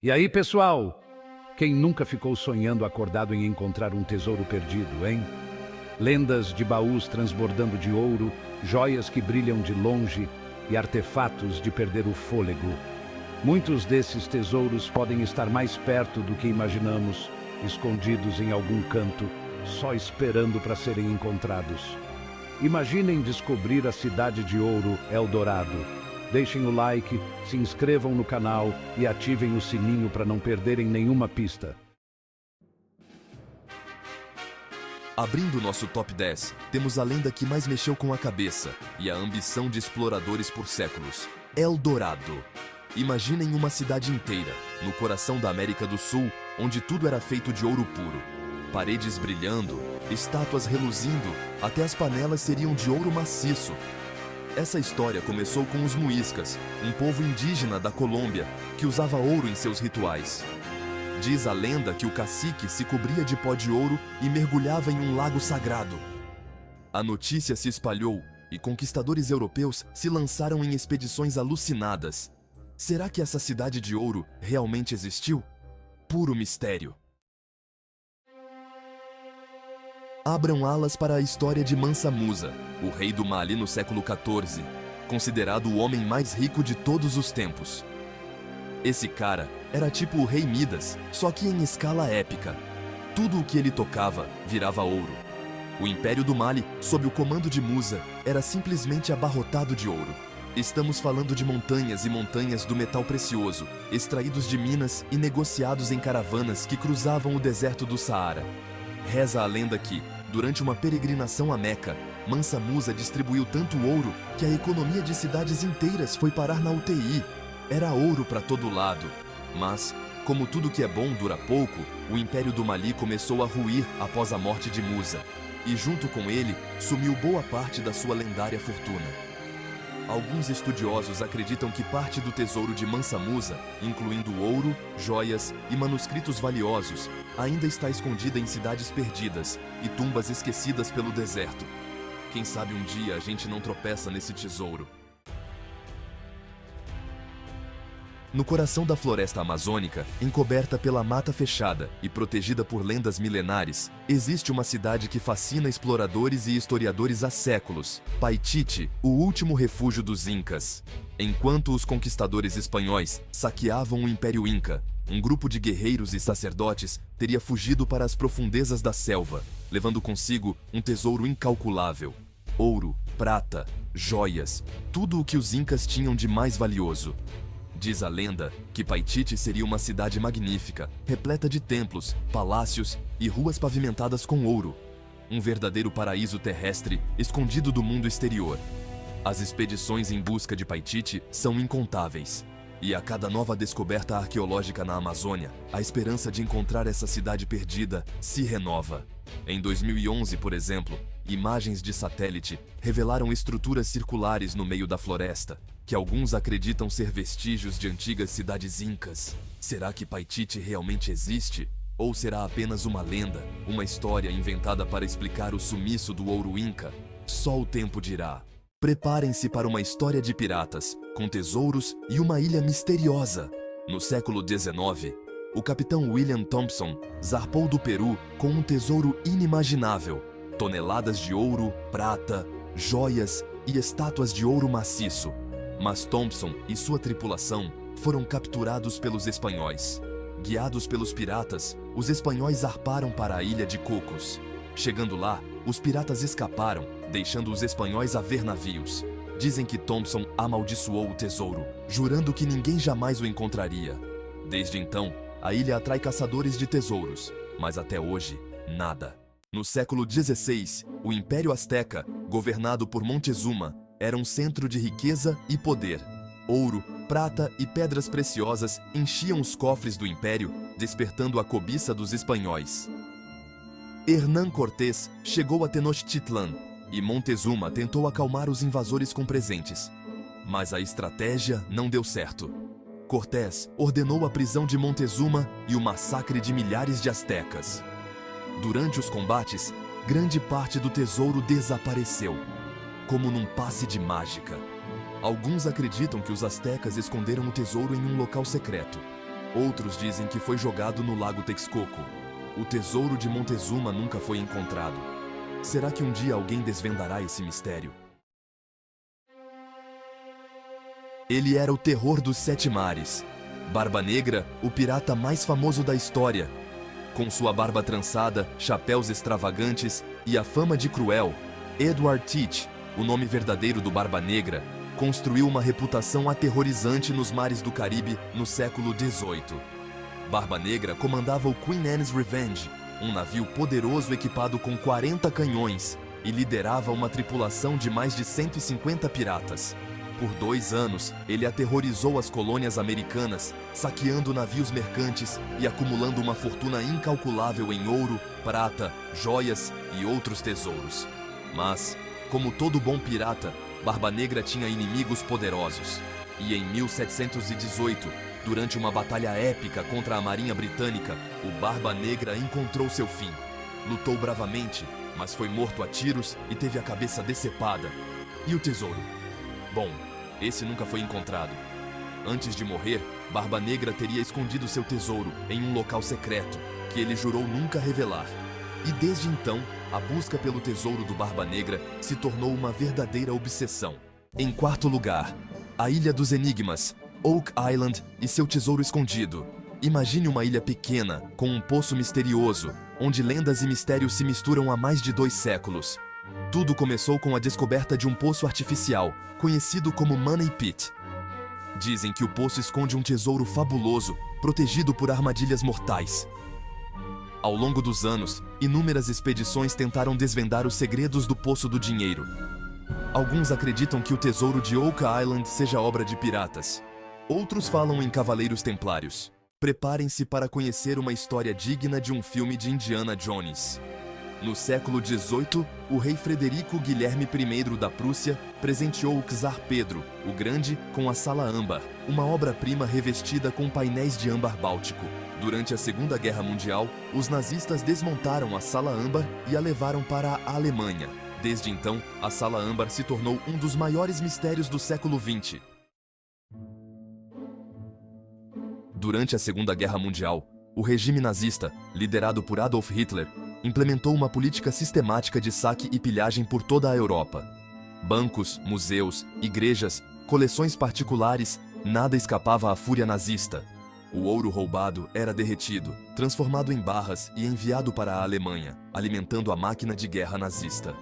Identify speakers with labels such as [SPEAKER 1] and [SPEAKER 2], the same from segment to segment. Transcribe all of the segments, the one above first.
[SPEAKER 1] E aí, pessoal? Quem nunca ficou sonhando acordado em encontrar um tesouro perdido, hein? Lendas de baús transbordando de ouro, joias que brilham de longe e artefatos de perder o fôlego. Muitos desses tesouros podem estar mais perto do que imaginamos, escondidos em algum canto, só esperando para serem encontrados. Imaginem descobrir a cidade de ouro Eldorado. Deixem o like, se inscrevam no canal e ativem o sininho para não perderem nenhuma pista.
[SPEAKER 2] Abrindo nosso top 10, temos a lenda que mais mexeu com a cabeça e a ambição de exploradores por séculos: Eldorado. Imaginem uma cidade inteira, no coração da América do Sul, onde tudo era feito de ouro puro. Paredes brilhando, estátuas reluzindo, até as panelas seriam de ouro maciço. Essa história começou com os muiscas, um povo indígena da Colômbia que usava ouro em seus rituais. Diz a lenda que o cacique se cobria de pó de ouro e mergulhava em um lago sagrado. A notícia se espalhou e conquistadores europeus se lançaram em expedições alucinadas. Será que essa cidade de ouro realmente existiu? Puro mistério. Abram alas para a história de Mansa Musa, o rei do Mali no século XIV, considerado o homem mais rico de todos os tempos. Esse cara era tipo o rei Midas, só que em escala épica. Tudo o que ele tocava virava ouro. O Império do Mali, sob o comando de Musa, era simplesmente abarrotado de ouro. Estamos falando de montanhas e montanhas do metal precioso, extraídos de minas e negociados em caravanas que cruzavam o deserto do Saara. Reza a lenda que, durante uma peregrinação a Meca, Mansa Musa distribuiu tanto ouro que a economia de cidades inteiras foi parar na UTI. Era ouro para todo lado. Mas, como tudo que é bom dura pouco, o Império do Mali começou a ruir após a morte de Musa. E junto com ele, sumiu boa parte da sua lendária fortuna. Alguns estudiosos acreditam que parte do tesouro de Mansa Musa, incluindo ouro, joias e manuscritos valiosos, ainda está escondida em cidades perdidas e tumbas esquecidas pelo deserto. Quem sabe um dia a gente não tropeça nesse tesouro. No coração da floresta amazônica, encoberta pela mata fechada e protegida por lendas milenares, existe uma cidade que fascina exploradores e historiadores há séculos: Paititi, o último refúgio dos Incas. Enquanto os conquistadores espanhóis saqueavam o Império Inca, um grupo de guerreiros e sacerdotes teria fugido para as profundezas da selva, levando consigo um tesouro incalculável: ouro, prata, joias, tudo o que os Incas tinham de mais valioso. Diz a lenda que Paititi seria uma cidade magnífica, repleta de templos, palácios e ruas pavimentadas com ouro. Um verdadeiro paraíso terrestre escondido do mundo exterior. As expedições em busca de Paititi são incontáveis. E a cada nova descoberta arqueológica na Amazônia, a esperança de encontrar essa cidade perdida se renova. Em 2011, por exemplo, imagens de satélite revelaram estruturas circulares no meio da floresta, que alguns acreditam ser vestígios de antigas cidades incas. Será que Paititi realmente existe? Ou será apenas uma lenda, uma história inventada para explicar o sumiço do ouro inca? Só o tempo dirá. Preparem-se para uma história de piratas, com tesouros e uma ilha misteriosa. No século XIX, o capitão William Thompson zarpou do Peru com um tesouro inimaginável: toneladas de ouro, prata, joias e estátuas de ouro maciço. Mas Thompson e sua tripulação foram capturados pelos espanhóis. Guiados pelos piratas, os espanhóis zarparam para a ilha de Cocos. Chegando lá, os piratas escaparam, deixando os espanhóis a ver navios. Dizem que Thompson amaldiçoou o tesouro, jurando que ninguém jamais o encontraria. Desde então, a ilha atrai caçadores de tesouros, mas até hoje, nada. No século XVI, o Império Azteca, governado por Montezuma, era um centro de riqueza e poder. Ouro, prata e pedras preciosas enchiam os cofres do império, despertando a cobiça dos espanhóis. Hernán Cortés chegou a Tenochtitlan e Montezuma tentou acalmar os invasores com presentes. Mas a estratégia não deu certo. Cortés ordenou a prisão de Montezuma e o massacre de milhares de astecas. Durante os combates, grande parte do tesouro desapareceu, como num passe de mágica. Alguns acreditam que os astecas esconderam o tesouro em um local secreto. Outros dizem que foi jogado no Lago Texcoco. O tesouro de Montezuma nunca foi encontrado. Será que um dia alguém desvendará esse mistério? Ele era o terror dos sete mares. Barba Negra, o pirata mais famoso da história. Com sua barba trançada, chapéus extravagantes e a fama de cruel, Edward Teach, o nome verdadeiro do Barba Negra, construiu uma reputação aterrorizante nos mares do Caribe no século XVIII. Barba Negra comandava o Queen Anne's Revenge, um navio poderoso equipado com 40 canhões, e liderava uma tripulação de mais de 150 piratas. Por 2 anos, ele aterrorizou as colônias americanas, saqueando navios mercantes e acumulando uma fortuna incalculável em ouro, prata, joias e outros tesouros. Mas, como todo bom pirata, Barba Negra tinha inimigos poderosos. E em 1718, durante uma batalha épica contra a Marinha Britânica, o Barba Negra encontrou seu fim. Lutou bravamente, mas foi morto a tiros e teve a cabeça decepada. E o tesouro? Bom, esse nunca foi encontrado. Antes de morrer, Barba Negra teria escondido seu tesouro em um local secreto, que ele jurou nunca revelar. E desde então, a busca pelo tesouro do Barba Negra se tornou uma verdadeira obsessão. Em quarto lugar, a Ilha dos Enigmas, Oak Island e seu tesouro escondido. Imagine uma ilha pequena, com um poço misterioso, onde lendas e mistérios se misturam há mais de 2 séculos. Tudo começou com a descoberta de um poço artificial, conhecido como Money Pit. Dizem que o poço esconde um tesouro fabuloso, protegido por armadilhas mortais. Ao longo dos anos, inúmeras expedições tentaram desvendar os segredos do Poço do Dinheiro. Alguns acreditam que o tesouro de Oak Island seja obra de piratas. Outros falam em cavaleiros templários. Preparem-se para conhecer uma história digna de um filme de Indiana Jones. No século XVIII, o rei Frederico Guilherme I da Prússia presenteou o czar Pedro, o Grande, com a Sala Âmbar, uma obra-prima revestida com painéis de âmbar báltico. Durante a Segunda Guerra Mundial, os nazistas desmontaram a Sala Âmbar e a levaram para a Alemanha. Desde então, a Sala Âmbar se tornou um dos maiores mistérios do século XX. Durante a Segunda Guerra Mundial, o regime nazista, liderado por Adolf Hitler, implementou uma política sistemática de saque e pilhagem por toda a Europa. Bancos, museus, igrejas, coleções particulares, nada escapava à fúria nazista. O ouro roubado era derretido, transformado em barras e enviado para a Alemanha, alimentando a máquina de guerra nazista.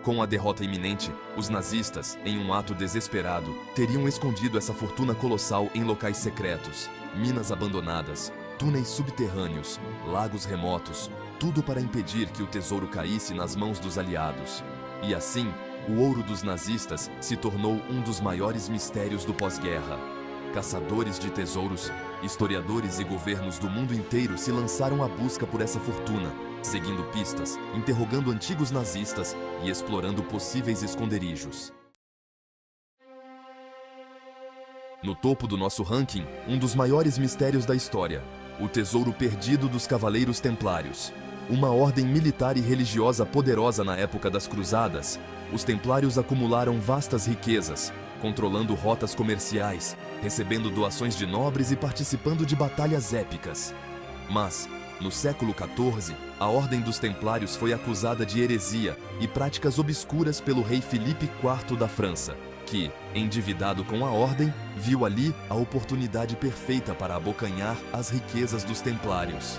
[SPEAKER 2] Com a derrota iminente, os nazistas, em um ato desesperado, teriam escondido essa fortuna colossal em locais secretos, minas abandonadas, túneis subterrâneos, lagos remotos, tudo para impedir que o tesouro caísse nas mãos dos aliados. E assim, o ouro dos nazistas se tornou um dos maiores mistérios do pós-guerra. Caçadores de tesouros, historiadores e governos do mundo inteiro se lançaram à busca por essa fortuna, seguindo pistas, interrogando antigos nazistas e explorando possíveis esconderijos. No topo do nosso ranking, um dos maiores mistérios da história, o tesouro perdido dos Cavaleiros Templários. Uma ordem militar e religiosa poderosa na época das Cruzadas, os Templários acumularam vastas riquezas, controlando rotas comerciais, recebendo doações de nobres e participando de batalhas épicas. Mas, no século XIV, a Ordem dos Templários foi acusada de heresia e práticas obscuras pelo rei Filipe IV da França, que, endividado com a Ordem, viu ali a oportunidade perfeita para abocanhar as riquezas dos Templários.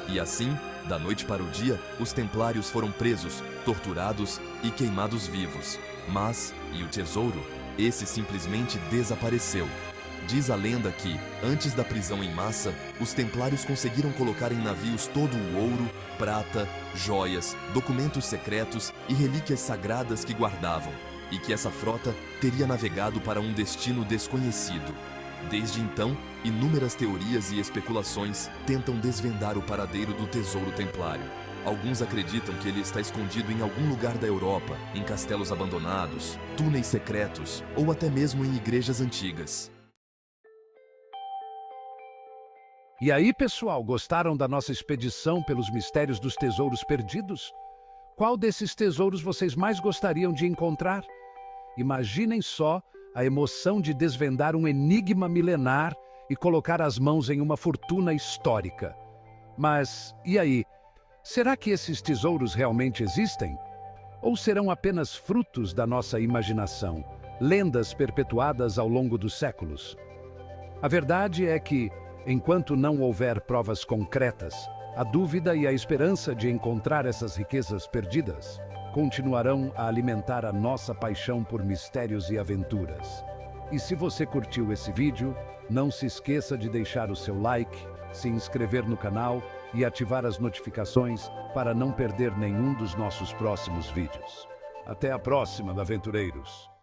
[SPEAKER 2] E assim, da noite para o dia, os Templários foram presos, torturados e queimados vivos. Mas, e o tesouro? Esse simplesmente desapareceu. Diz a lenda que, antes da prisão em massa, os Templários conseguiram colocar em navios todo o ouro, prata, joias, documentos secretos e relíquias sagradas que guardavam, e que essa frota teria navegado para um destino desconhecido. Desde então, inúmeras teorias e especulações tentam desvendar o paradeiro do tesouro templário. Alguns acreditam que ele está escondido em algum lugar da Europa, em castelos abandonados, túneis secretos ou até mesmo em igrejas antigas.
[SPEAKER 1] E aí, pessoal, gostaram da nossa expedição pelos mistérios dos tesouros perdidos? Qual desses tesouros vocês mais gostariam de encontrar? Imaginem só a emoção de desvendar um enigma milenar e colocar as mãos em uma fortuna histórica. Mas, e aí? Será que esses tesouros realmente existem? Ou serão apenas frutos da nossa imaginação, lendas perpetuadas ao longo dos séculos? A verdade é que, enquanto não houver provas concretas, a dúvida e a esperança de encontrar essas riquezas perdidas continuarão a alimentar a nossa paixão por mistérios e aventuras. E se você curtiu esse vídeo, não se esqueça de deixar o seu like, se inscrever no canal e ativar as notificações para não perder nenhum dos nossos próximos vídeos. Até a próxima, aventureiros!